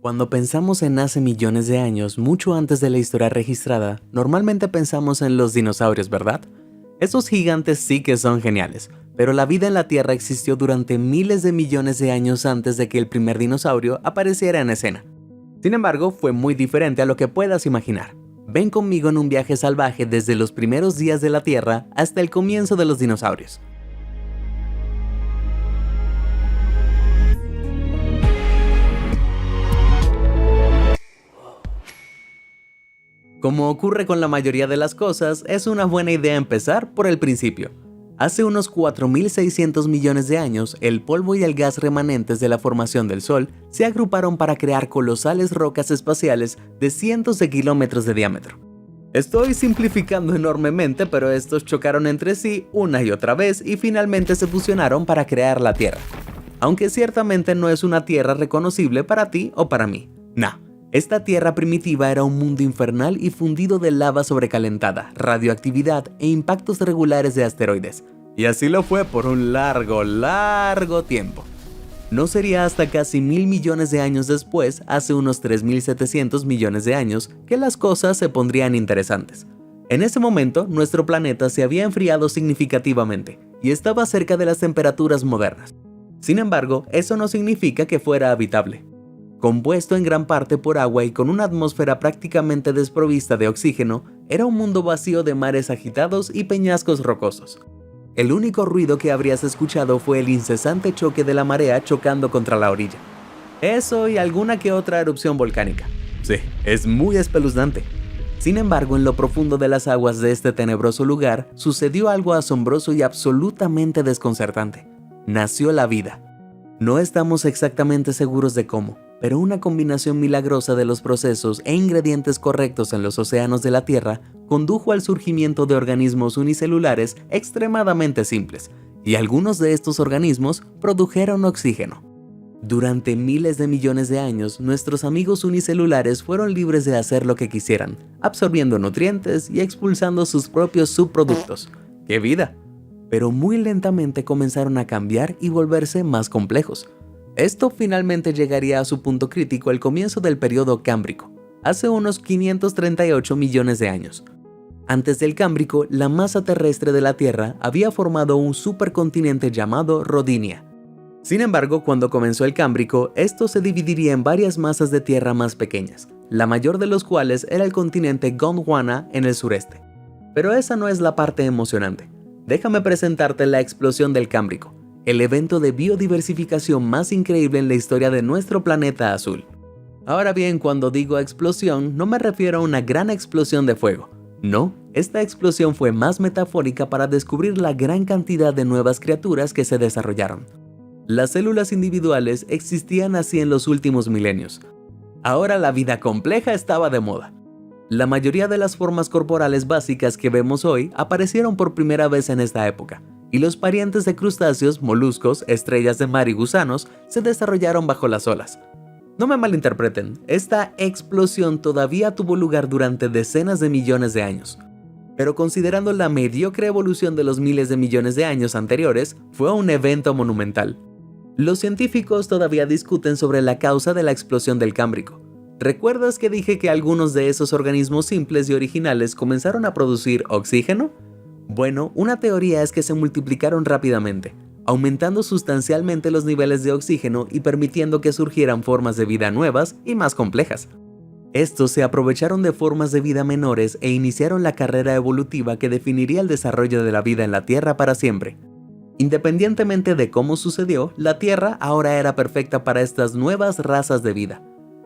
Cuando pensamos en hace millones de años, mucho antes de la historia registrada, normalmente pensamos en los dinosaurios, ¿verdad? Esos gigantes sí que son geniales, pero la vida en la Tierra existió durante miles de millones de años antes de que el primer dinosaurio apareciera en escena. Sin embargo, fue muy diferente a lo que puedas imaginar. Ven conmigo en un viaje salvaje desde los primeros días de la Tierra hasta el comienzo de los dinosaurios. Como ocurre con la mayoría de las cosas, es una buena idea empezar por el principio. Hace unos 4.600 millones de años, el polvo y el gas remanentes de la formación del Sol se agruparon para crear colosales rocas espaciales de cientos de kilómetros de diámetro. Estoy simplificando enormemente, pero estos chocaron entre sí una y otra vez y finalmente se fusionaron para crear la Tierra. Aunque ciertamente no es una Tierra reconocible para ti o para mí. No. Esta Tierra primitiva era un mundo infernal y fundido de lava sobrecalentada, radioactividad e impactos regulares de asteroides. Y así lo fue por un largo tiempo. No sería hasta casi 1.000 millones de años después, hace unos 3.700 millones de años, que las cosas se pondrían interesantes. En ese momento, nuestro planeta se había enfriado significativamente y estaba cerca de las temperaturas modernas. Sin embargo, eso no significa que fuera habitable. Compuesto en gran parte por agua y con una atmósfera prácticamente desprovista de oxígeno, era un mundo vacío de mares agitados y peñascos rocosos. El único ruido que habrías escuchado fue el incesante choque de la marea chocando contra la orilla. Eso y alguna que otra erupción volcánica. Sí, es muy espeluznante. Sin embargo, en lo profundo de las aguas de este tenebroso lugar, sucedió algo asombroso y absolutamente desconcertante. Nació la vida. No estamos exactamente seguros de cómo, pero una combinación milagrosa de los procesos e ingredientes correctos en los océanos de la Tierra condujo al surgimiento de organismos unicelulares extremadamente simples, y algunos de estos organismos produjeron oxígeno. Durante miles de millones de años, nuestros amigos unicelulares fueron libres de hacer lo que quisieran, absorbiendo nutrientes y expulsando sus propios subproductos. ¡Qué vida! Pero muy lentamente comenzaron a cambiar y volverse más complejos. Esto finalmente llegaría a su punto crítico al comienzo del periodo Cámbrico, hace unos 538 millones de años. Antes del Cámbrico, la masa terrestre de la Tierra había formado un supercontinente llamado Rodinia. Sin embargo, cuando comenzó el Cámbrico, esto se dividiría en varias masas de tierra más pequeñas, la mayor de los cuales era el continente Gondwana en el sureste. Pero esa no es la parte emocionante. Déjame presentarte la explosión del Cámbrico, el evento de biodiversificación más increíble en la historia de nuestro planeta azul. Ahora bien, cuando digo explosión, no me refiero a una gran explosión de fuego. No, esta explosión fue más metafórica para descubrir la gran cantidad de nuevas criaturas que se desarrollaron. Las células individuales existían así en los últimos milenios. Ahora la vida compleja estaba de moda. La mayoría de las formas corporales básicas que vemos hoy aparecieron por primera vez en esta época, y los parientes de crustáceos, moluscos, estrellas de mar y gusanos se desarrollaron bajo las olas. No me malinterpreten, esta explosión todavía tuvo lugar durante decenas de millones de años. Pero considerando la mediocre evolución de los miles de millones de años anteriores, fue un evento monumental. Los científicos todavía discuten sobre la causa de la explosión del Cámbrico. ¿Recuerdas que dije que algunos de esos organismos simples y originales comenzaron a producir oxígeno? Bueno, una teoría es que se multiplicaron rápidamente, aumentando sustancialmente los niveles de oxígeno y permitiendo que surgieran formas de vida nuevas y más complejas. Estos se aprovecharon de formas de vida menores e iniciaron la carrera evolutiva que definiría el desarrollo de la vida en la Tierra para siempre. Independientemente de cómo sucedió, la Tierra ahora era perfecta para estas nuevas razas de vida.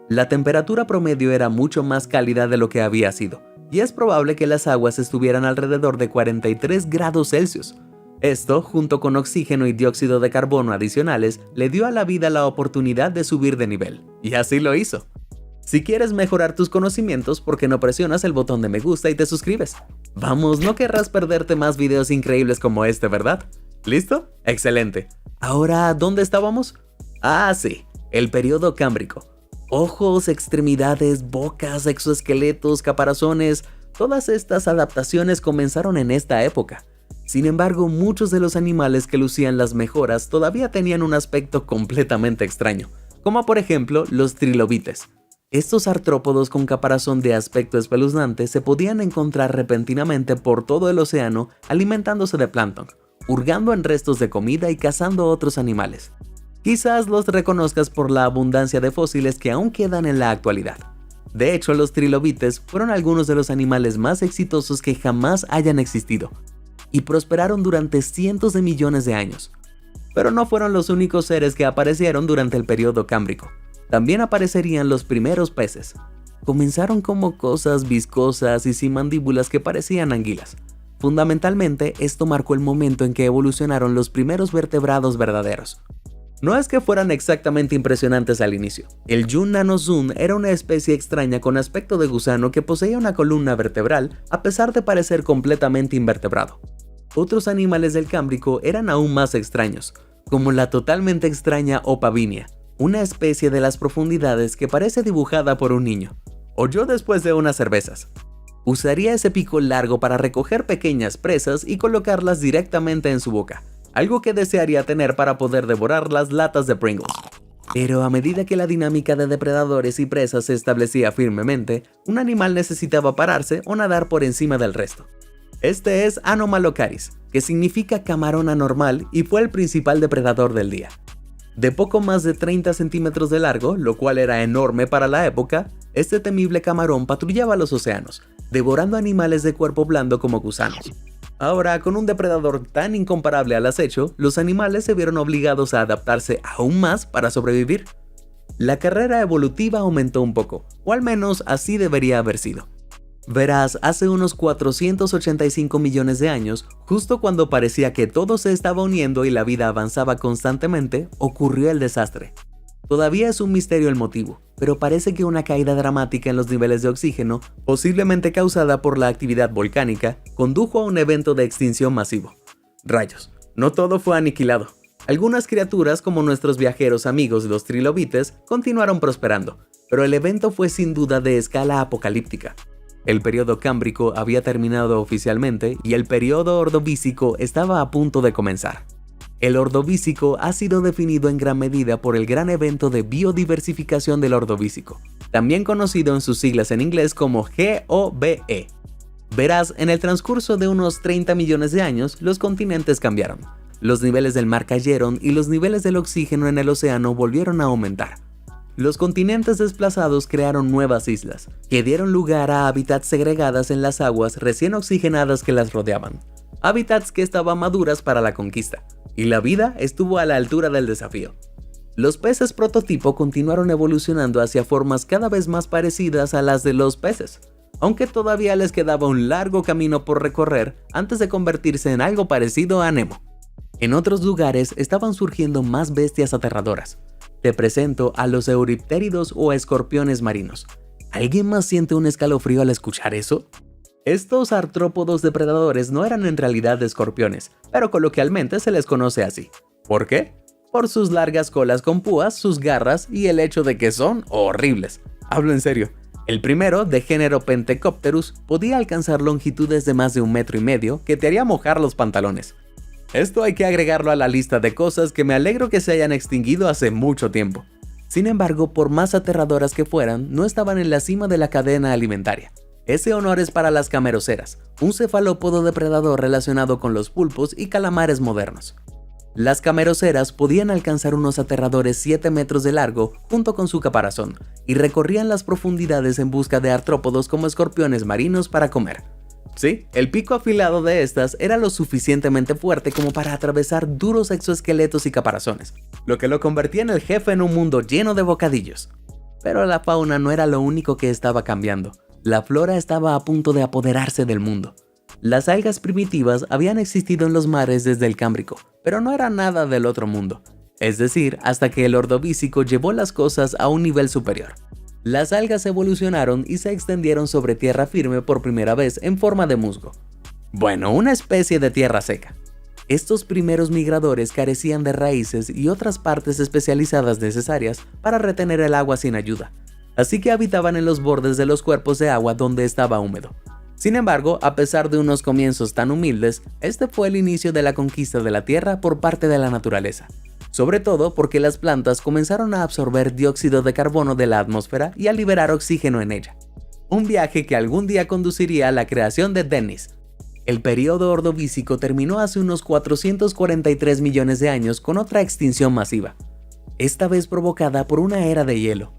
La temperatura promedio era mucho más cálida de lo que había sido, y es probable que las aguas estuvieran alrededor de 43 grados Celsius. Esto, junto con oxígeno y dióxido de carbono adicionales, le dio a la vida la oportunidad de subir de nivel, y así lo hizo. Si quieres mejorar tus conocimientos, ¿por qué no presionas el botón de me gusta y te suscribes? Vamos, no querrás perderte más videos increíbles como este, ¿verdad? ¿Listo? ¡Excelente! Ahora, ¿dónde estábamos? Ah, sí, el periodo Cámbrico. Ojos, extremidades, bocas, exoesqueletos, caparazones, todas estas adaptaciones comenzaron en esta época. Sin embargo, muchos de los animales que lucían las mejoras todavía tenían un aspecto completamente extraño. como por ejemplo los trilobites. Estos artrópodos con caparazón de aspecto espeluznante se podían encontrar repentinamente por todo el océano alimentándose de plancton, hurgando en restos de comida y cazando otros animales. Quizás los reconozcas por la abundancia de fósiles que aún quedan en la actualidad. De hecho, los trilobites fueron algunos de los animales más exitosos que jamás hayan existido, y prosperaron durante cientos de millones de años. Pero no fueron los únicos seres que aparecieron durante el periodo cámbrico. También aparecerían los primeros peces. Comenzaron como cosas viscosas y sin mandíbulas que parecían anguilas. Fundamentalmente, esto marcó el momento en que evolucionaron los primeros vertebrados verdaderos. No es que fueran exactamente impresionantes al inicio. El Yunnanozoon era una especie extraña con aspecto de gusano que poseía una columna vertebral a pesar de parecer completamente invertebrado. Otros animales del Cámbrico eran aún más extraños, como la totalmente extraña Opavinia, una especie de las profundidades que parece dibujada por un niño, o yo después de unas cervezas. Usaría ese pico largo para recoger pequeñas presas y colocarlas directamente en su boca, algo que desearía tener para poder devorar las latas de Pringles. Pero a medida que la dinámica de depredadores y presas se establecía firmemente, un animal necesitaba pararse o nadar por encima del resto. Este es Anomalocaris, que significa camarón anormal y fue el principal depredador del día. De poco más de 30 centímetros de largo, lo cual era enorme para la época, este temible camarón patrullaba los océanos, devorando animales de cuerpo blando como gusanos. Ahora, con un depredador tan incomparable al acecho, los animales se vieron obligados a adaptarse aún más para sobrevivir. La carrera evolutiva aumentó un poco, o al menos así debería haber sido. Verás, hace unos 485 millones de años, justo cuando parecía que todo se estaba uniendo y la vida avanzaba constantemente, ocurrió el desastre. Todavía es un misterio el motivo, pero parece que una caída dramática en los niveles de oxígeno, posiblemente causada por la actividad volcánica, condujo a un evento de extinción masivo. Rayos, no todo fue aniquilado. Algunas criaturas, como nuestros viajeros amigos los trilobites, continuaron prosperando, pero el evento fue sin duda de escala apocalíptica. El periodo cámbrico había terminado oficialmente y el periodo ordovícico estaba a punto de comenzar. El ordovícico ha sido definido en gran medida por el gran evento de biodiversificación del ordovícico, también conocido en sus siglas en inglés como GOBE. Verás, en el transcurso de unos 30 millones de años, los continentes cambiaron. Los niveles del mar cayeron y los niveles del oxígeno en el océano volvieron a aumentar. Los continentes desplazados crearon nuevas islas, que dieron lugar a hábitats segregadas en las aguas recién oxigenadas que las rodeaban. Hábitats que estaban maduras para la conquista, y la vida estuvo a la altura del desafío. Los peces prototipo continuaron evolucionando hacia formas cada vez más parecidas a las de los peces, aunque todavía les quedaba un largo camino por recorrer antes de convertirse en algo parecido a Nemo. En otros lugares estaban surgiendo más bestias aterradoras. Te presento a los euriptéridos o escorpiones marinos. ¿Alguien más siente un escalofrío al escuchar eso? Estos artrópodos depredadores no eran en realidad escorpiones, pero coloquialmente se les conoce así. ¿Por qué? Por sus largas colas con púas, sus garras y el hecho de que son horribles. Hablo en serio. El primero, de género Pentecopterus, podía alcanzar longitudes de más de 1,5 metros que te haría mojar los pantalones. Esto hay que agregarlo a la lista de cosas que me alegro que se hayan extinguido hace mucho tiempo. Sin embargo, por más aterradoras que fueran, no estaban en la cima de la cadena alimentaria. Ese honor es para las cameroceras, un cefalópodo depredador relacionado con los pulpos y calamares modernos. Las cameroceras podían alcanzar unos aterradores 7 metros de largo junto con su caparazón, y recorrían las profundidades en busca de artrópodos como escorpiones marinos para comer. Sí, el pico afilado de estas era lo suficientemente fuerte como para atravesar duros exoesqueletos y caparazones, lo que lo convertía en el jefe en un mundo lleno de bocadillos. Pero la fauna no era lo único que estaba cambiando. La flora estaba a punto de apoderarse del mundo. Las algas primitivas habían existido en los mares desde el Cámbrico, pero no era nada del otro mundo. Es decir, hasta que el ordovícico llevó las cosas a un nivel superior. Las algas evolucionaron y se extendieron sobre tierra firme por primera vez en forma de musgo. Bueno, una especie de tierra seca. Estos primeros migradores carecían de raíces y otras partes especializadas necesarias para retener el agua sin ayuda, así que habitaban en los bordes de los cuerpos de agua donde estaba húmedo. Sin embargo, a pesar de unos comienzos tan humildes, este fue el inicio de la conquista de la tierra por parte de la naturaleza. sobre todo porque las plantas comenzaron a absorber dióxido de carbono de la atmósfera y a liberar oxígeno en ella. Un viaje que algún día conduciría a la creación de Dennis. El período ordovícico terminó hace unos 443 millones de años con otra extinción masiva, esta vez provocada por una era de hielo.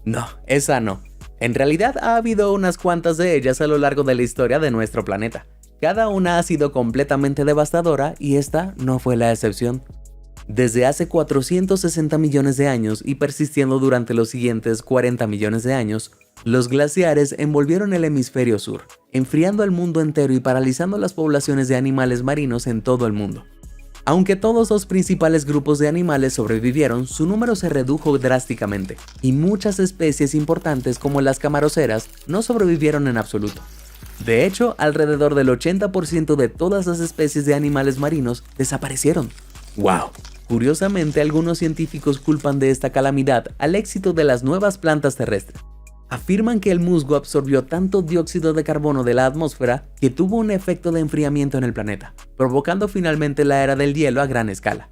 No, esa no. En realidad ha habido unas cuantas de ellas a lo largo de la historia de nuestro planeta. Cada una ha sido completamente devastadora y esta no fue la excepción. Desde hace 460 millones de años y persistiendo durante los siguientes 40 millones de años, los glaciares envolvieron el hemisferio sur, enfriando el mundo entero y paralizando las poblaciones de animales marinos en todo el mundo. Aunque todos los principales grupos de animales sobrevivieron, su número se redujo drásticamente, y muchas especies importantes como las camaroceras no sobrevivieron en absoluto. De hecho, alrededor del 80% de todas las especies de animales marinos desaparecieron. ¡Wow! Curiosamente, algunos científicos culpan de esta calamidad al éxito de las nuevas plantas terrestres. Afirman que el musgo absorbió tanto dióxido de carbono de la atmósfera que tuvo un efecto de enfriamiento en el planeta, provocando finalmente la era del hielo a gran escala.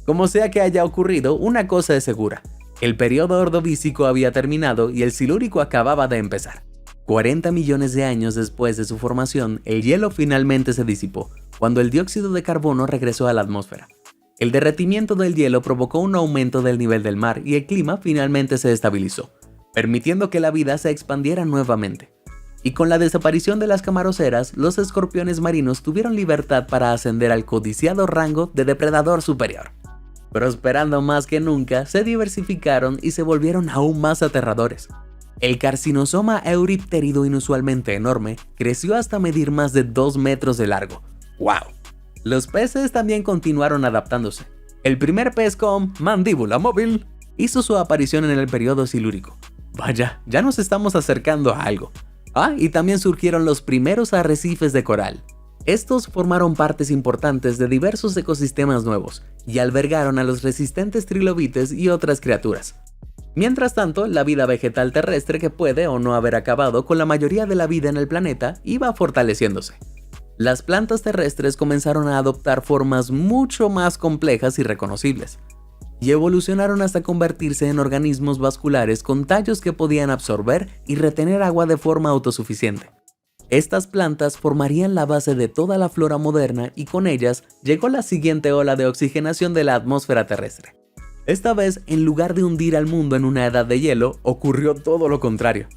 Como sea que haya ocurrido, una cosa es segura: el periodo ordovícico había terminado y el silúrico acababa de empezar. 40 millones de años después de su formación, el hielo finalmente se disipó, cuando el dióxido de carbono regresó a la atmósfera. El derretimiento del hielo provocó un aumento del nivel del mar y el clima finalmente se estabilizó, permitiendo que la vida se expandiera nuevamente. Y con la desaparición de las camaroceras, los escorpiones marinos tuvieron libertad para ascender al codiciado rango de depredador superior. Prosperando más que nunca, se diversificaron y se volvieron aún más aterradores. El Carcinosoma euripterido, inusualmente enorme, creció hasta medir más de 2 metros de largo. ¡Wow! Los peces también continuaron adaptándose. El primer pez con mandíbula móvil hizo su aparición en el periodo silúrico. Vaya, ya nos estamos acercando a algo. Y también surgieron los primeros arrecifes de coral. Estos formaron partes importantes de diversos ecosistemas nuevos y albergaron a los resistentes trilobites y otras criaturas. Mientras tanto, la vida vegetal terrestre, que puede o no haber acabado con la mayoría de la vida en el planeta, iba fortaleciéndose. Las plantas terrestres comenzaron a adoptar formas mucho más complejas y reconocibles, y evolucionaron hasta convertirse en organismos vasculares con tallos que podían absorber y retener agua de forma autosuficiente. Estas plantas formarían la base de toda la flora moderna y con ellas llegó la siguiente ola de oxigenación de la atmósfera terrestre. Esta vez, en lugar de hundir al mundo en una edad de hielo, ocurrió todo lo contrario.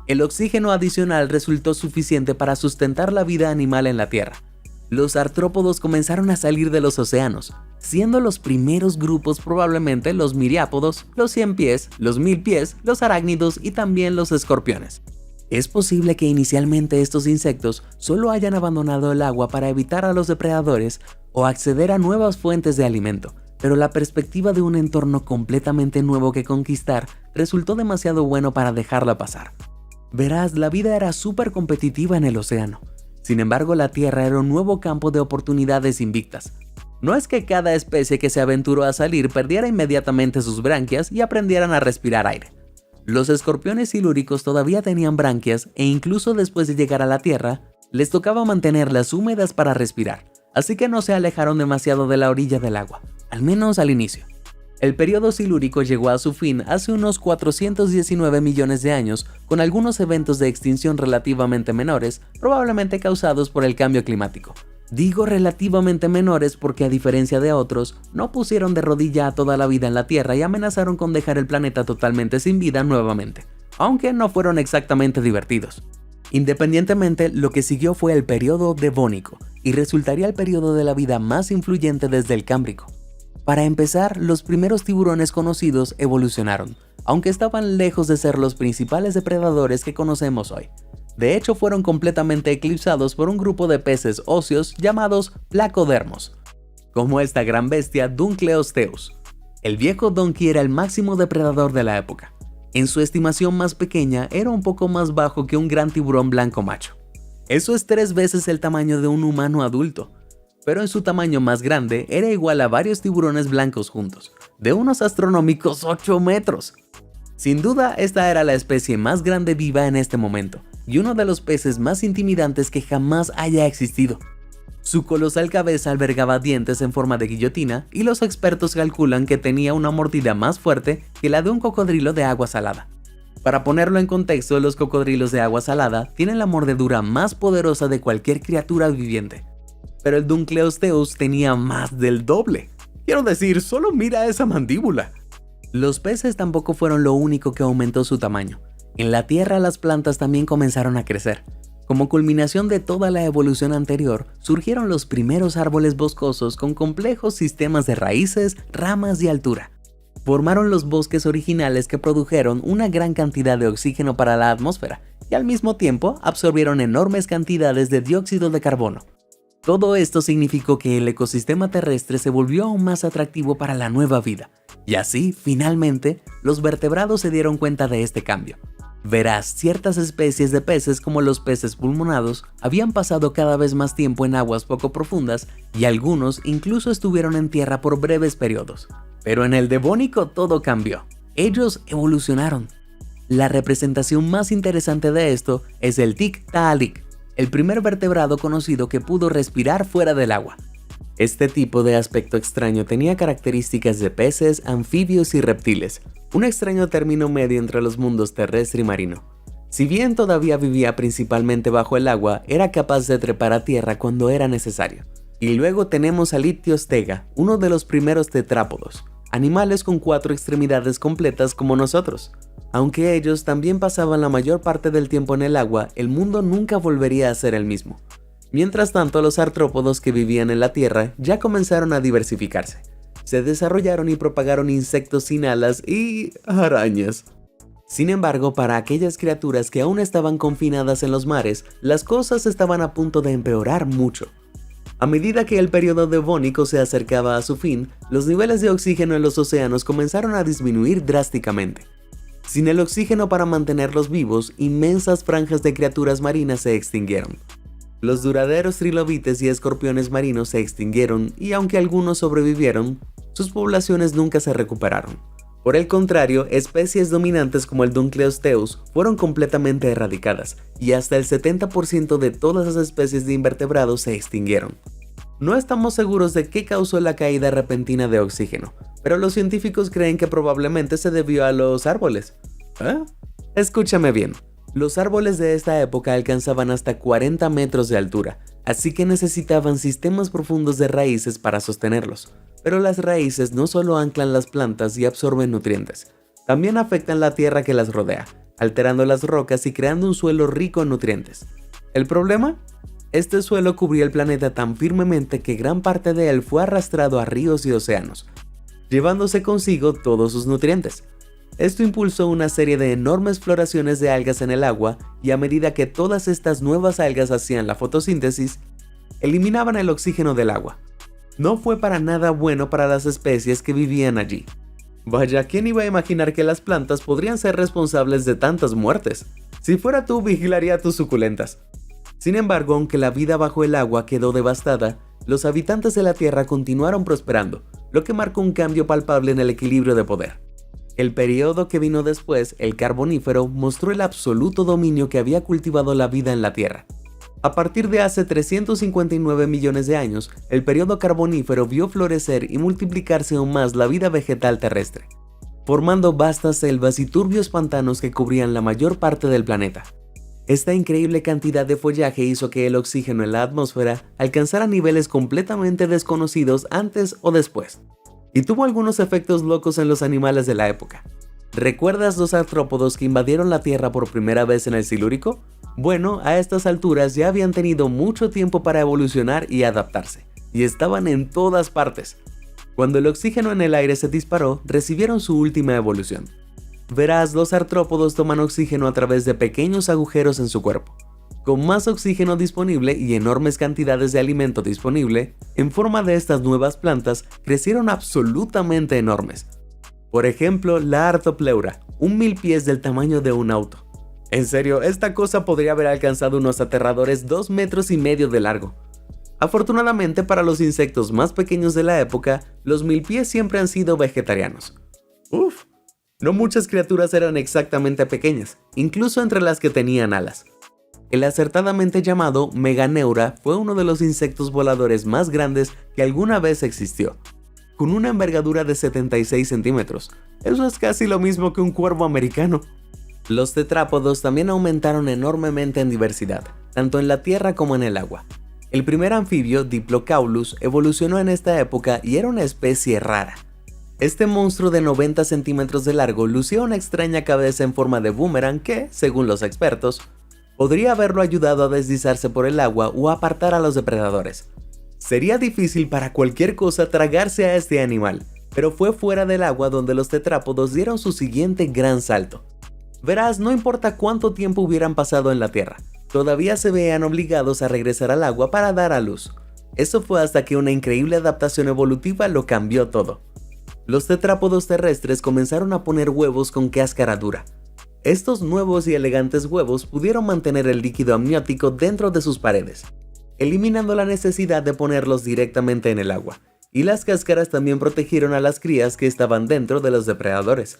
El oxígeno adicional resultó suficiente para sustentar la vida animal en la Tierra. Los artrópodos comenzaron a salir de los océanos, siendo los primeros grupos probablemente los miriápodos, los 100 pies, los 1000 pies, los arácnidos y también los escorpiones. Es posible que inicialmente estos insectos solo hayan abandonado el agua para evitar a los depredadores o acceder a nuevas fuentes de alimento, pero la perspectiva de un entorno completamente nuevo que conquistar resultó demasiado bueno para dejarla pasar. Verás, la vida era súper competitiva en el océano. Sin embargo, la Tierra era un nuevo campo de oportunidades invictas. No es que cada especie que se aventuró a salir perdiera inmediatamente sus branquias y aprendieran a respirar aire. Los escorpiones silúricos todavía tenían branquias e incluso después de llegar a la Tierra, les tocaba mantenerlas húmedas para respirar, así que no se alejaron demasiado de la orilla del agua, al menos al inicio. El periodo silúrico llegó a su fin hace unos 419 millones de años, con algunos eventos de extinción relativamente menores, probablemente causados por el cambio climático. Digo relativamente menores porque, a diferencia de otros, no pusieron de rodilla a toda la vida en la Tierra y amenazaron con dejar el planeta totalmente sin vida nuevamente, aunque no fueron exactamente divertidos. Independientemente, lo que siguió fue el periodo devónico, y resultaría el periodo de la vida más influyente desde el Cámbrico. Para empezar, los primeros tiburones conocidos evolucionaron, aunque estaban lejos de ser los principales depredadores que conocemos hoy. De hecho, fueron completamente eclipsados por un grupo de peces óseos llamados placodermos, como esta gran bestia Dunkleosteus. El viejo donkey era el máximo depredador de la época. En su estimación más pequeña, era un poco más bajo que un gran tiburón blanco macho. Eso es 3 veces el tamaño de un humano adulto. Pero en su tamaño más grande era igual a varios tiburones blancos juntos, de unos astronómicos 8 metros. Sin duda, esta era la especie más grande viva en este momento, y uno de los peces más intimidantes que jamás haya existido. Su colosal cabeza albergaba dientes en forma de guillotina y los expertos calculan que tenía una mordida más fuerte que la de un cocodrilo de agua salada. Para ponerlo en contexto, los cocodrilos de agua salada tienen la mordedura más poderosa de cualquier criatura viviente, pero el Dunkleosteus tenía más del doble. Quiero decir, solo mira esa mandíbula. Los peces tampoco fueron lo único que aumentó su tamaño. En la tierra las plantas también comenzaron a crecer. Como culminación de toda la evolución anterior, surgieron los primeros árboles boscosos con complejos sistemas de raíces, ramas y altura. Formaron los bosques originales que produjeron una gran cantidad de oxígeno para la atmósfera y al mismo tiempo absorbieron enormes cantidades de dióxido de carbono. Todo esto significó que el ecosistema terrestre se volvió aún más atractivo para la nueva vida. Y así, finalmente, los vertebrados se dieron cuenta de este cambio. Verás, ciertas especies de peces como los peces pulmonados habían pasado cada vez más tiempo en aguas poco profundas y algunos incluso estuvieron en tierra por breves periodos. Pero en el Devónico todo cambió. Ellos evolucionaron. La representación más interesante de esto es el Tiktaalik, el primer vertebrado conocido que pudo respirar fuera del agua. Este tipo de aspecto extraño tenía características de peces, anfibios y reptiles, un extraño término medio entre los mundos terrestre y marino. Si bien todavía vivía principalmente bajo el agua, era capaz de trepar a tierra cuando era necesario. Y luego tenemos al Ictiostega, uno de los primeros tetrápodos, animales con 4 extremidades completas como nosotros. Aunque ellos también pasaban la mayor parte del tiempo en el agua, el mundo nunca volvería a ser el mismo. Mientras tanto, los artrópodos que vivían en la tierra ya comenzaron a diversificarse. Se desarrollaron y propagaron insectos sin alas y arañas. Sin embargo, para aquellas criaturas que aún estaban confinadas en los mares, las cosas estaban a punto de empeorar mucho. A medida que el periodo devónico se acercaba a su fin, los niveles de oxígeno en los océanos comenzaron a disminuir drásticamente. Sin el oxígeno para mantenerlos vivos, inmensas franjas de criaturas marinas se extinguieron. Los duraderos trilobites y escorpiones marinos se extinguieron y aunque algunos sobrevivieron, sus poblaciones nunca se recuperaron. Por el contrario, especies dominantes como el Dunkleosteus fueron completamente erradicadas y hasta el 70% de todas las especies de invertebrados se extinguieron. No estamos seguros de qué causó la caída repentina de oxígeno, pero los científicos creen que probablemente se debió a los árboles. ¿Eh? Escúchame bien. Los árboles de esta época alcanzaban hasta 40 metros de altura, así que necesitaban sistemas profundos de raíces para sostenerlos. Pero las raíces no solo anclan las plantas y absorben nutrientes, también afectan la tierra que las rodea, alterando las rocas y creando un suelo rico en nutrientes. ¿El problema? Este suelo cubría el planeta tan firmemente que gran parte de él fue arrastrado a ríos y océanos, llevándose consigo todos sus nutrientes. Esto impulsó una serie de enormes floraciones de algas en el agua y a medida que todas estas nuevas algas hacían la fotosíntesis, eliminaban el oxígeno del agua. No fue para nada bueno para las especies que vivían allí. Vaya, ¿quién iba a imaginar que las plantas podrían ser responsables de tantas muertes? Si fuera tú, vigilaría tus suculentas. Sin embargo, aunque la vida bajo el agua quedó devastada, los habitantes de la Tierra continuaron prosperando, lo que marcó un cambio palpable en el equilibrio de poder. El periodo que vino después, el Carbonífero, mostró el absoluto dominio que había cultivado la vida en la Tierra. A partir de hace 359 millones de años, el periodo Carbonífero vio florecer y multiplicarse aún más la vida vegetal terrestre, formando vastas selvas y turbios pantanos que cubrían la mayor parte del planeta. Esta increíble cantidad de follaje hizo que el oxígeno en la atmósfera alcanzara niveles completamente desconocidos antes o después, y tuvo algunos efectos locos en los animales de la época. ¿Recuerdas los artrópodos que invadieron la Tierra por primera vez en el Silúrico? Bueno, a estas alturas ya habían tenido mucho tiempo para evolucionar y adaptarse, y estaban en todas partes. Cuando el oxígeno en el aire se disparó, recibieron su última evolución. Verás, los artrópodos toman oxígeno a través de pequeños agujeros en su cuerpo. Con más oxígeno disponible y enormes cantidades de alimento disponible, en forma de estas nuevas plantas, crecieron absolutamente enormes. Por ejemplo, la Artopleura, un milpiés del tamaño de un auto. En serio, esta cosa podría haber alcanzado unos aterradores 2,5 metros de largo. Afortunadamente para los insectos más pequeños de la época, los milpiés siempre han sido vegetarianos. Uf, no muchas criaturas eran exactamente pequeñas, incluso entre las que tenían alas. El acertadamente llamado Meganeura fue uno de los insectos voladores más grandes que alguna vez existió, con una envergadura de 76 centímetros. Eso es casi lo mismo que un cuervo americano. Los tetrápodos también aumentaron enormemente en diversidad, tanto en la tierra como en el agua. El primer anfibio, Diplocaulus, evolucionó en esta época y era una especie rara. Este monstruo de 90 centímetros de largo lucía una extraña cabeza en forma de boomerang que, según los expertos, podría haberlo ayudado a deslizarse por el agua o a apartar a los depredadores. Sería difícil para cualquier cosa tragarse a este animal, pero fue fuera del agua donde los tetrápodos dieron su siguiente gran salto. Verás, no importa cuánto tiempo hubieran pasado en la tierra, todavía se veían obligados a regresar al agua para dar a luz. Eso fue hasta que una increíble adaptación evolutiva lo cambió todo. Los tetrápodos terrestres comenzaron a poner huevos con cáscara dura. Estos nuevos y elegantes huevos pudieron mantener el líquido amniótico dentro de sus paredes, eliminando la necesidad de ponerlos directamente en el agua, y las cáscaras también protegieron a las crías que estaban dentro de los depredadores.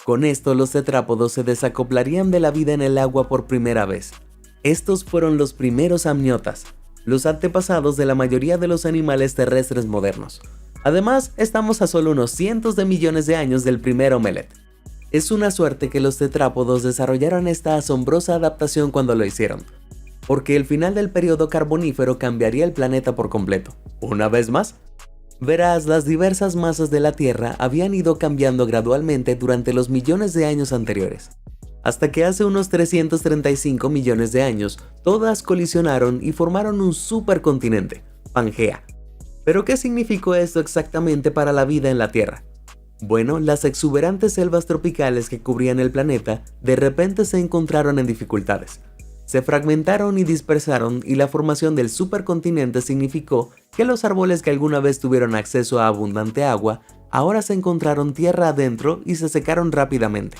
Con esto, los tetrápodos se desacoplarían de la vida en el agua por primera vez. Estos fueron los primeros amniotas, los antepasados de la mayoría de los animales terrestres modernos. Además, estamos a solo unos cientos de millones de años del primer omelette. Es una suerte que los tetrápodos desarrollaron esta asombrosa adaptación cuando lo hicieron, porque el final del periodo carbonífero cambiaría el planeta por completo. Una vez más, verás, las diversas masas de la Tierra habían ido cambiando gradualmente durante los millones de años anteriores, hasta que hace unos 335 millones de años todas colisionaron y formaron un supercontinente, Pangea. ¿Pero qué significó esto exactamente para la vida en la Tierra? Bueno, las exuberantes selvas tropicales que cubrían el planeta de repente se encontraron en dificultades. Se fragmentaron y dispersaron, y la formación del supercontinente significó que los árboles que alguna vez tuvieron acceso a abundante agua ahora se encontraron tierra adentro y se secaron rápidamente.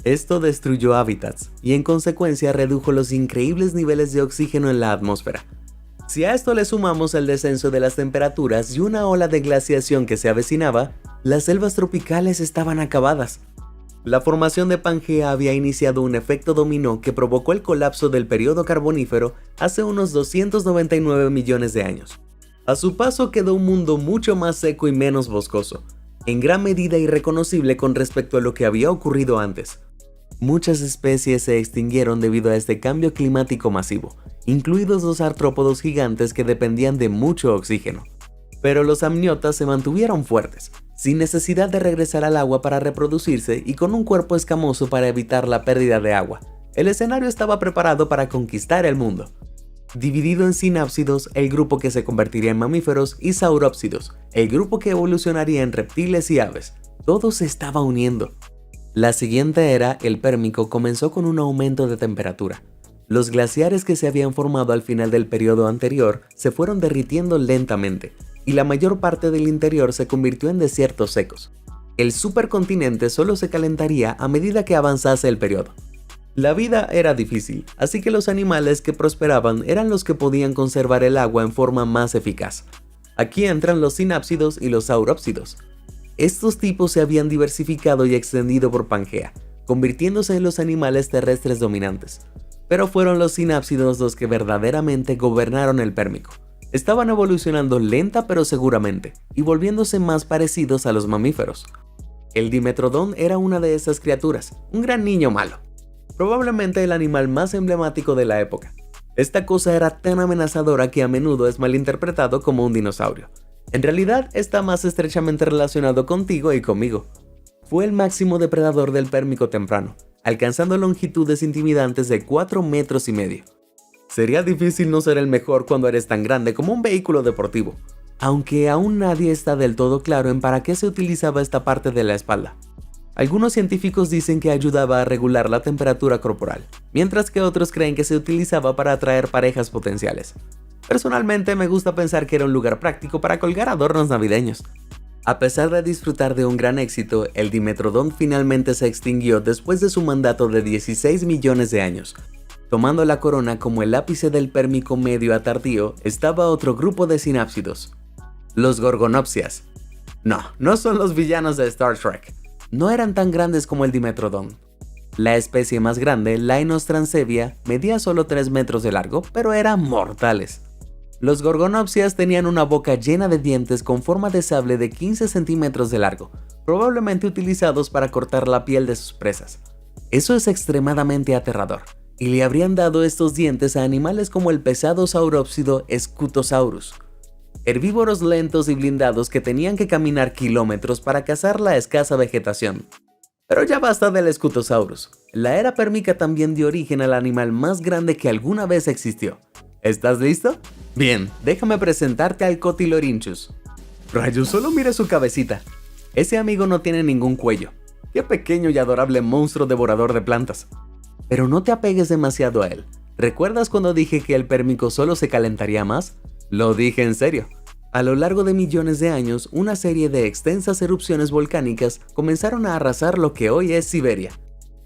Esto destruyó hábitats y en consecuencia redujo los increíbles niveles de oxígeno en la atmósfera. Si a esto le sumamos el descenso de las temperaturas y una ola de glaciación que se avecinaba, las selvas tropicales estaban acabadas. La formación de Pangea había iniciado un efecto dominó que provocó el colapso del periodo carbonífero hace unos 299 millones de años. A su paso quedó un mundo mucho más seco y menos boscoso, en gran medida irreconocible con respecto a lo que había ocurrido antes. Muchas especies se extinguieron debido a este cambio climático masivo, incluidos los artrópodos gigantes que dependían de mucho oxígeno. Pero los amniotas se mantuvieron fuertes, sin necesidad de regresar al agua para reproducirse y con un cuerpo escamoso para evitar la pérdida de agua. El escenario estaba preparado para conquistar el mundo. Dividido en sinápsidos, el grupo que se convertiría en mamíferos, y saurópsidos, el grupo que evolucionaría en reptiles y aves. Todo se estaba uniendo. La siguiente era, el Pérmico, comenzó con un aumento de temperatura. Los glaciares que se habían formado al final del periodo anterior se fueron derritiendo lentamente, y la mayor parte del interior se convirtió en desiertos secos. El supercontinente solo se calentaría a medida que avanzase el periodo. La vida era difícil, así que los animales que prosperaban eran los que podían conservar el agua en forma más eficaz. Aquí entran los sinápsidos y los saurópsidos. Estos tipos se habían diversificado y extendido por Pangea, convirtiéndose en los animales terrestres dominantes. Pero fueron los sinápsidos los que verdaderamente gobernaron el Pérmico. Estaban evolucionando lenta pero seguramente, y volviéndose más parecidos a los mamíferos. El Dimetrodón era una de esas criaturas, un gran niño malo. Probablemente el animal más emblemático de la época. Esta cosa era tan amenazadora que a menudo es malinterpretado como un dinosaurio. En realidad está más estrechamente relacionado contigo y conmigo. Fue el máximo depredador del Pérmico temprano, alcanzando longitudes intimidantes de 4,5 metros. Sería difícil no ser el mejor cuando eres tan grande como un vehículo deportivo, aunque aún nadie está del todo claro en para qué se utilizaba esta parte de la espalda. Algunos científicos dicen que ayudaba a regular la temperatura corporal, mientras que otros creen que se utilizaba para atraer parejas potenciales. Personalmente me gusta pensar que era un lugar práctico para colgar adornos navideños. A pesar de disfrutar de un gran éxito, el Dimetrodón finalmente se extinguió después de su mandato de 16 millones de años. Tomando la corona como el ápice del Pérmico medio a tardío estaba otro grupo de sinápsidos, los Gorgonopsias. No son los villanos de Star Trek. No eran tan grandes como el Dimetrodón. La especie más grande, Lainos transevia, medía solo 3 metros de largo, pero eran mortales. Los Gorgonopsias tenían una boca llena de dientes con forma de sable de 15 centímetros de largo, probablemente utilizados para cortar la piel de sus presas. Eso es extremadamente aterrador, y le habrían dado estos dientes a animales como el pesado saurópsido Scutosaurus, herbívoros lentos y blindados que tenían que caminar kilómetros para cazar la escasa vegetación. Pero ya basta del Scutosaurus. La era pérmica también dio origen al animal más grande que alguna vez existió. ¿Estás listo? Bien, déjame presentarte al Cotylorinchus. Rayos, solo mira su cabecita. Ese amigo no tiene ningún cuello. Qué pequeño y adorable monstruo devorador de plantas. Pero no te apegues demasiado a él. ¿Recuerdas cuando dije que el pérmico solo se calentaría más? Lo dije en serio. A lo largo de millones de años, una serie de extensas erupciones volcánicas comenzaron a arrasar lo que hoy es Siberia.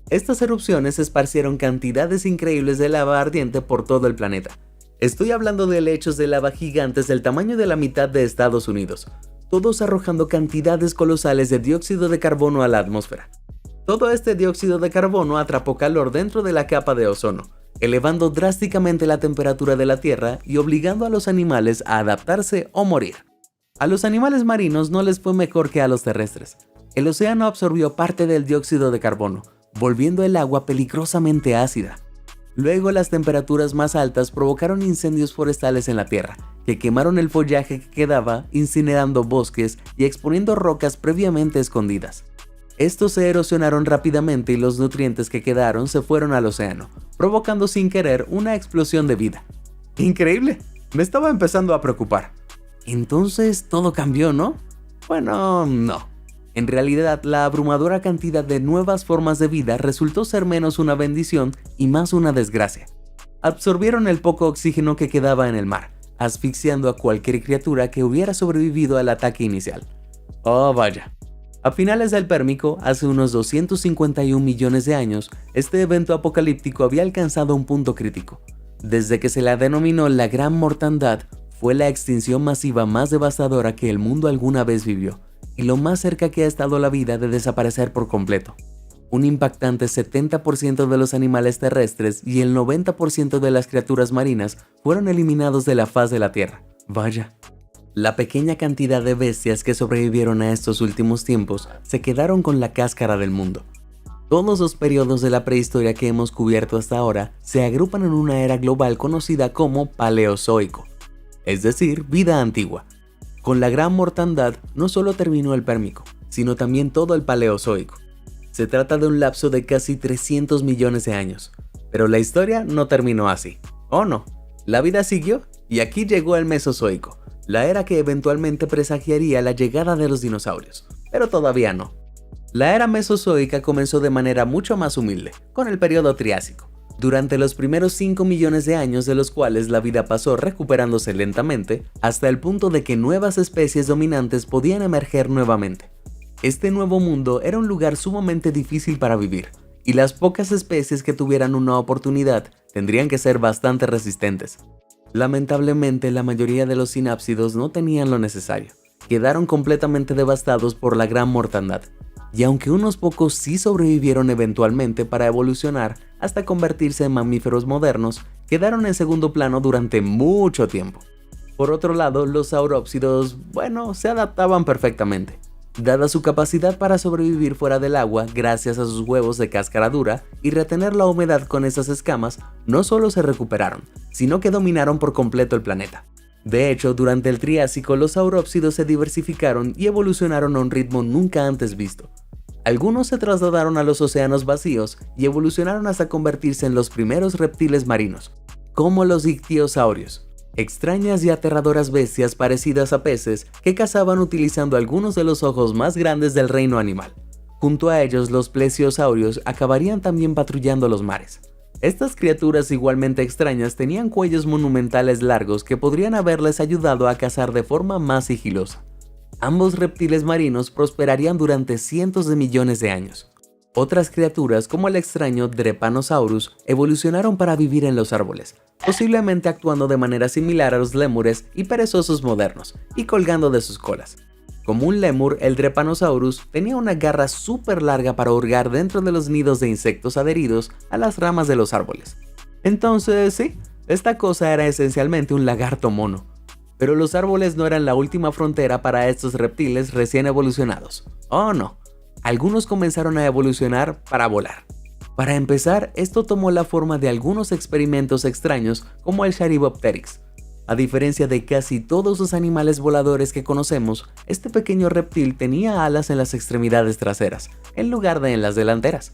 Estas erupciones esparcieron cantidades increíbles de lava ardiente por todo el planeta. Estoy hablando de lechos de lava gigantes del tamaño de la mitad de Estados Unidos, todos arrojando cantidades colosales de dióxido de carbono a la atmósfera. Todo este dióxido de carbono atrapó calor dentro de la capa de ozono, elevando drásticamente la temperatura de la Tierra y obligando a los animales a adaptarse o morir. A los animales marinos no les fue mejor que a los terrestres. El océano absorbió parte del dióxido de carbono, volviendo el agua peligrosamente ácida. Luego las temperaturas más altas provocaron incendios forestales en la Tierra, que quemaron el follaje que quedaba, incinerando bosques y exponiendo rocas previamente escondidas. Estos se erosionaron rápidamente y los nutrientes que quedaron se fueron al océano, provocando sin querer una explosión de vida. ¡Increíble! Me estaba empezando a preocupar. Entonces todo cambió, ¿no? Bueno, no. En realidad, la abrumadora cantidad de nuevas formas de vida resultó ser menos una bendición y más una desgracia. Absorbieron el poco oxígeno que quedaba en el mar, asfixiando a cualquier criatura que hubiera sobrevivido al ataque inicial. Oh, vaya. A finales del Pérmico, hace unos 251 millones de años, este evento apocalíptico había alcanzado un punto crítico. Desde que se la denominó la Gran Mortandad, fue la extinción masiva más devastadora que el mundo alguna vez vivió, y lo más cerca que ha estado la vida de desaparecer por completo. Un impactante 70% de los animales terrestres y el 90% de las criaturas marinas fueron eliminados de la faz de la Tierra. Vaya. La pequeña cantidad de bestias que sobrevivieron a estos últimos tiempos se quedaron con la cáscara del mundo. Todos los periodos de la prehistoria que hemos cubierto hasta ahora se agrupan en una era global conocida como Paleozoico, es decir, vida antigua. Con la Gran Mortandad no solo terminó el Pérmico, sino también todo el Paleozoico. Se trata de un lapso de casi 300 millones de años, pero la historia no terminó así. ¿O no? La vida siguió y aquí llegó el Mesozoico, la era que eventualmente presagiaría la llegada de los dinosaurios, pero todavía no. La era mesozoica comenzó de manera mucho más humilde, con el periodo Triásico, durante los primeros 5 millones de años de los cuales la vida pasó recuperándose lentamente, hasta el punto de que nuevas especies dominantes podían emerger nuevamente. Este nuevo mundo era un lugar sumamente difícil para vivir, y las pocas especies que tuvieran una oportunidad tendrían que ser bastante resistentes. Lamentablemente, la mayoría de los sinápsidos no tenían lo necesario, quedaron completamente devastados por la Gran Mortandad, y aunque unos pocos sí sobrevivieron eventualmente para evolucionar hasta convertirse en mamíferos modernos, quedaron en segundo plano durante mucho tiempo. Por otro lado, los saurópsidos, se adaptaban perfectamente. Dada su capacidad para sobrevivir fuera del agua gracias a sus huevos de cáscara dura y retener la humedad con esas escamas, no solo se recuperaron, sino que dominaron por completo el planeta. De hecho, durante el Triásico los saurópsidos se diversificaron y evolucionaron a un ritmo nunca antes visto. Algunos se trasladaron a los océanos vacíos y evolucionaron hasta convertirse en los primeros reptiles marinos, como los ictiosaurios. Extrañas y aterradoras bestias parecidas a peces que cazaban utilizando algunos de los ojos más grandes del reino animal. Junto a ellos, los plesiosaurios acabarían también patrullando los mares. Estas criaturas igualmente extrañas tenían cuellos monumentales largos que podrían haberles ayudado a cazar de forma más sigilosa. Ambos reptiles marinos prosperarían durante cientos de millones de años. Otras criaturas, como el extraño Drepanosaurus, evolucionaron para vivir en los árboles, posiblemente actuando de manera similar a los lémures y perezosos modernos, y colgando de sus colas. Como un lémur, el Drepanosaurus tenía una garra súper larga para hurgar dentro de los nidos de insectos adheridos a las ramas de los árboles. Entonces, sí, esta cosa era esencialmente un lagarto mono. Pero los árboles no eran la última frontera para estos reptiles recién evolucionados. Oh no, algunos comenzaron a evolucionar para volar. Para empezar, esto tomó la forma de algunos experimentos extraños como el Charybopteryx. A diferencia de casi todos los animales voladores que conocemos, este pequeño reptil tenía alas en las extremidades traseras, en lugar de en las delanteras.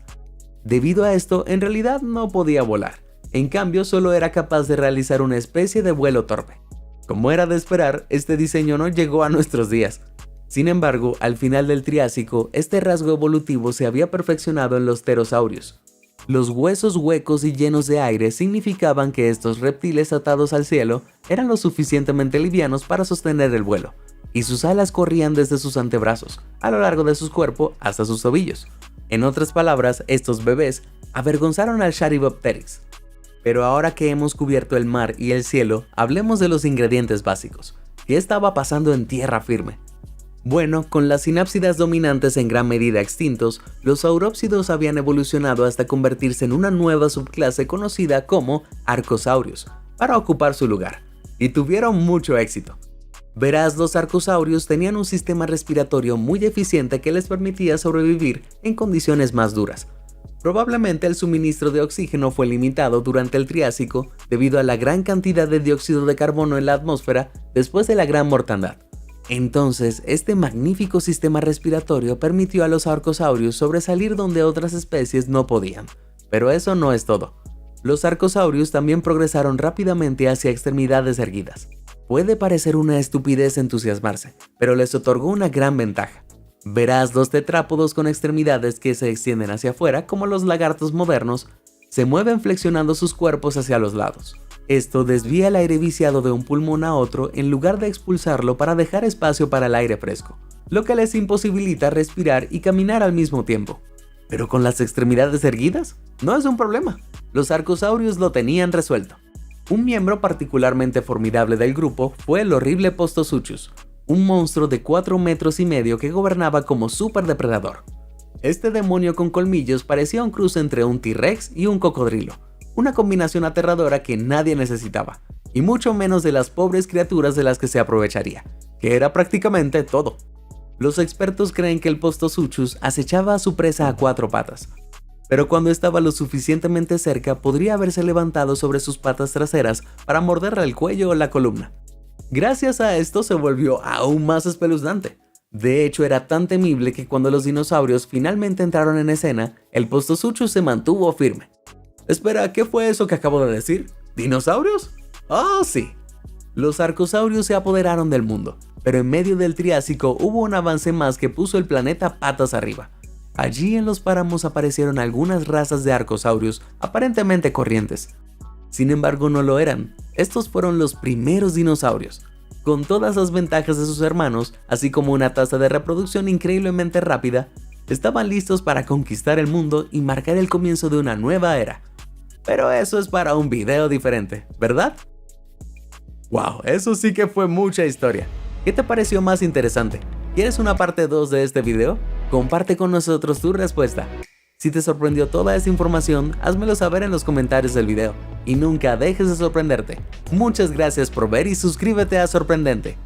Debido a esto, en realidad no podía volar. En cambio, solo era capaz de realizar una especie de vuelo torpe. Como era de esperar, este diseño no llegó a nuestros días. Sin embargo, al final del Triásico, este rasgo evolutivo se había perfeccionado en los pterosaurios. Los huesos huecos y llenos de aire significaban que estos reptiles atados al cielo eran lo suficientemente livianos para sostener el vuelo, y sus alas corrían desde sus antebrazos, a lo largo de su cuerpo hasta sus tobillos. En otras palabras, estos bebés avergonzaron al Charybopteryx. Pero ahora que hemos cubierto el mar y el cielo, hablemos de los ingredientes básicos. ¿Qué estaba pasando en tierra firme? Bueno, con las sinápsidas dominantes en gran medida extintos, los saurópsidos habían evolucionado hasta convertirse en una nueva subclase conocida como arcosaurios, para ocupar su lugar, y tuvieron mucho éxito. Verás, los arcosaurios tenían un sistema respiratorio muy eficiente que les permitía sobrevivir en condiciones más duras. Probablemente el suministro de oxígeno fue limitado durante el Triásico debido a la gran cantidad de dióxido de carbono en la atmósfera después de la gran mortandad. Entonces, este magnífico sistema respiratorio permitió a los arcosaurios sobresalir donde otras especies no podían. Pero eso no es todo. Los arcosaurios también progresaron rápidamente hacia extremidades erguidas. Puede parecer una estupidez entusiasmarse, pero les otorgó una gran ventaja. Verás, los tetrápodos con extremidades que se extienden hacia afuera, como los lagartos modernos, se mueven flexionando sus cuerpos hacia los lados. Esto desvía el aire viciado de un pulmón a otro en lugar de expulsarlo para dejar espacio para el aire fresco, lo que les imposibilita respirar y caminar al mismo tiempo. Pero con las extremidades erguidas, no es un problema. Los arcosaurios lo tenían resuelto. Un miembro particularmente formidable del grupo fue el horrible Postosuchus, un monstruo de 4,5 metros que gobernaba como superdepredador. Este demonio con colmillos parecía un cruce entre un T-Rex y un cocodrilo, una combinación aterradora que nadie necesitaba, y mucho menos de las pobres criaturas de las que se aprovecharía, que era prácticamente todo. Los expertos creen que el Postosuchus acechaba a su presa a 4 patas, pero cuando estaba lo suficientemente cerca podría haberse levantado sobre sus patas traseras para morderle el cuello o la columna. Gracias a esto se volvió aún más espeluznante. De hecho, era tan temible que cuando los dinosaurios finalmente entraron en escena, el Postosuchus se mantuvo firme. Espera, ¿qué fue eso que acabo de decir? ¿Dinosaurios? ¡Ah, sí! Los arcosaurios se apoderaron del mundo, pero en medio del Triásico hubo un avance más que puso el planeta patas arriba. Allí en los páramos aparecieron algunas razas de arcosaurios aparentemente corrientes. Sin embargo, no lo eran. Estos fueron los primeros dinosaurios, con todas las ventajas de sus hermanos, así como una tasa de reproducción increíblemente rápida. Estaban listos para conquistar el mundo y marcar el comienzo de una nueva era. Pero eso es para un video diferente, ¿verdad? ¡Wow! Eso sí que fue mucha historia. ¿Qué te pareció más interesante? ¿Quieres una parte 2 de este video? Comparte con nosotros tu respuesta. Si te sorprendió toda esta información, házmelo saber en los comentarios del video. Y nunca dejes de sorprenderte. Muchas gracias por ver y suscríbete a Sorprendente.